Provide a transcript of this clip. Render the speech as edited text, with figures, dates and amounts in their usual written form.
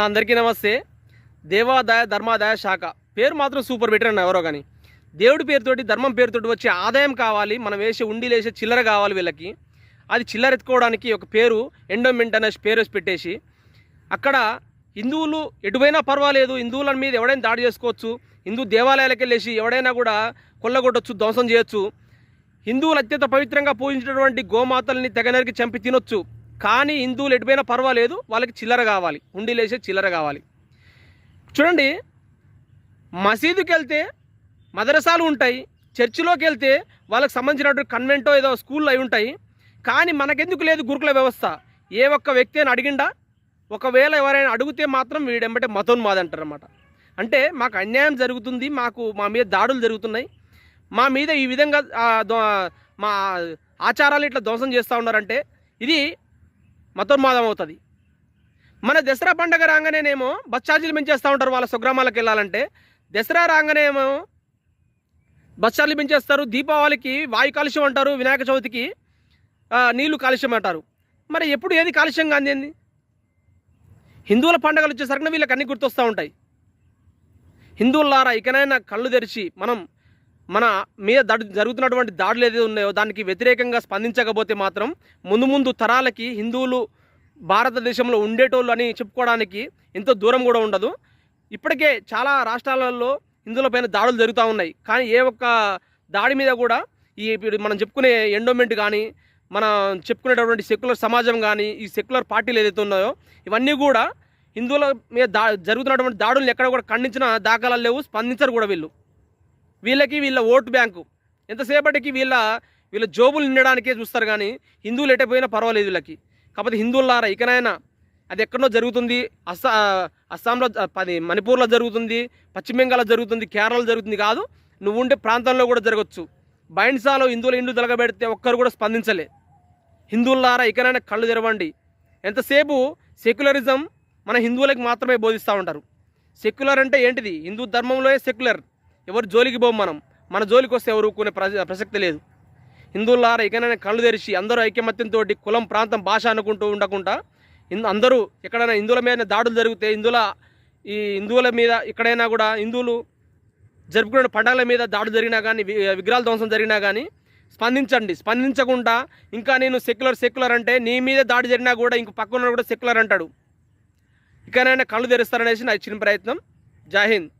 అందరికీ నమస్తే. దేవాదాయ ధర్మాదాయ శాఖ పేరు మాత్రం సూపర్ పెట్టారు ఎవరో కానీ. దేవుడి పేరుతోటి ధర్మం పేరుతోటి వచ్చే ఆదాయం కావాలి, మనం వేసే ఉండీలేసే చిల్లర కావాలి వీళ్ళకి. అది చిల్లర ఎత్తుకోవడానికి ఒక పేరు ఎండోమెంట్ అనే పేరు వేసి పెట్టేసి అక్కడ హిందువులు ఎటువైనా పర్వాలేదు, హిందువుల మీద ఎవడైనా దాడి చేసుకోవచ్చు, హిందూ దేవాలయాలకు వెళ్ళేసి ఎవడైనా కూడా కొల్లగొట్టచ్చు, ధ్వంసం చేయొచ్చు, హిందువులు అత్యంత పవిత్రంగా పూజించినటువంటి గోమాతల్ని తెగనరికి చంపి తినొచ్చు. కానీ హిందువులు ఎటుపోయినా పర్వాలేదు, వాళ్ళకి చిల్లర కావాలి, ఉండీలేసే చిల్లర కావాలి. చూడండి, మసీదుకి వెళ్తే మదరసాలు ఉంటాయి, చర్చిలోకి వెళ్తే వాళ్ళకి సంబంధించినటువంటి కన్వెంటో ఏదో స్కూళ్ళు అవి ఉంటాయి. కానీ మనకెందుకు లేదు గురుకుల వ్యవస్థ? ఏ ఒక్క వ్యక్తి అయినా అడిగిండా? ఒకవేళ ఎవరైనా అడిగితే మాత్రం వీడెంబటే మతోన్మాది అంటారన్నమాట. అంటే మాకు అన్యాయం జరుగుతుంది, మా మీద దాడులు జరుగుతున్నాయి, మా మీద ఈ విధంగా మా ఆచారాలు ఇట్లా ధ్వంసం చేస్తూ ఉన్నారంటే ఇది మతోన్మాదం అవుతుంది. మన దసరా పండుగ రాగానేనేమో బస్ ఛార్జీలు పెంచేస్తూ ఉంటారు వాళ్ళ స్వగ్రామాలకు వెళ్ళాలంటే. దసరా రాగానేమో బస్ ఛార్జీలు పెంచేస్తారు, దీపావళికి వాయు కాలుష్యం అంటారు, వినాయక చవితికి నీళ్లు కాలుష్యం అంటారు. మరి ఎప్పుడు ఏది కాలుష్యంగా అందింది? హిందువుల పండుగలు వచ్చేసరికి వీళ్ళకి అన్నీ గుర్తొస్తూ ఉంటాయి. హిందువులారా, ఇకనైనా కళ్ళు తెరిచి మన మీద జరుగుతున్నటువంటి దాడులు ఏదైతే ఉన్నాయో దానికి వ్యతిరేకంగా స్పందించకపోతే మాత్రం ముందు తరాలకి హిందువులు భారతదేశంలో ఉండేటోళ్ళు అని చెప్పుకోవడానికి ఎంతో దూరం కూడా ఉండదు. ఇప్పటికే చాలా రాష్ట్రాలలో హిందువులపైన దాడులు జరుగుతూ ఉన్నాయి. కానీ ఏ ఒక్క దాడి మీద కూడా ఇప్పుడు మనం చెప్పుకునే ఎండోమెంట్ కానీ, మనం చెప్పుకునేటటువంటి సెక్యులర్ సమాజం కానీ, ఈ సెక్యులర్ పార్టీలు ఏదైతే ఉన్నాయో ఇవన్నీ కూడా హిందువుల మీద జరుగుతున్నటువంటి దాడులను ఎక్కడ కూడా ఖండించిన దాఖలాలు లేవు, స్పందించరు కూడా వీళ్ళ ఓటు బ్యాంకు ఎంతసేపటికి వీళ్ళ జోబులు నిండడానికే చూస్తారు. కానీ హిందువులు ఎటపోయినా పర్వాలేదు వీళ్ళకి. కాకపోతే హిందువులారా, ఇకనైనా అది ఎక్కడో జరుగుతుంది, అస్సాంలో మణిపూర్లో జరుగుతుంది, పశ్చిమ బెంగాల్లో జరుగుతుంది, కేరళలో జరుగుతుంది కాదు, నువ్వు ఉండే ప్రాంతంలో కూడా జరగచ్చు. బైండ్సాలో హిందువుల ఇండ్లు తలగబెడితే ఒక్కరు కూడా స్పందించలే. హిందువులారా, ఇకనైనా కళ్ళు తెరవండి. ఎంతసేపు సెక్యులరిజం మన హిందువులకు మాత్రమే బోధిస్తూ ఉంటారు. సెక్యులర్ అంటే ఏంటిది? హిందూ ధర్మంలో సెక్యులర్. ఎవరు జోలికి పోం, మన జోలికి వస్తే ఎవరు ఊరుకునే ప్రసక్తి లేదు. హిందువులారా, ఇకనైనా కళ్ళు తెరిచి అందరూ ఐకమత్యంతో కులం, ప్రాంతం, భాష అనుకుంటూ ఉండకుండా అందరూ ఎక్కడైనా హిందువుల మీద దాడులు జరిగితే, హిందువుల మీద ఎక్కడైనా కూడా హిందువులు జరుపుకునే పండుగల మీద దాడులు జరిగినా కానీ, విగ్రహాల ధ్వంసం జరిగినా కానీ స్పందించండి. స్పందించకుండా ఇంకా నేను సెక్యులర్ అంటే నీ మీద దాడి జరిగినా కూడా ఇంక పక్కన కూడా సెక్యులర్ అంటాడు. ఇకనైనా కళ్ళు తెరుస్తారనేసి నా ఇచ్చిన ప్రయత్నం. జై హింద్.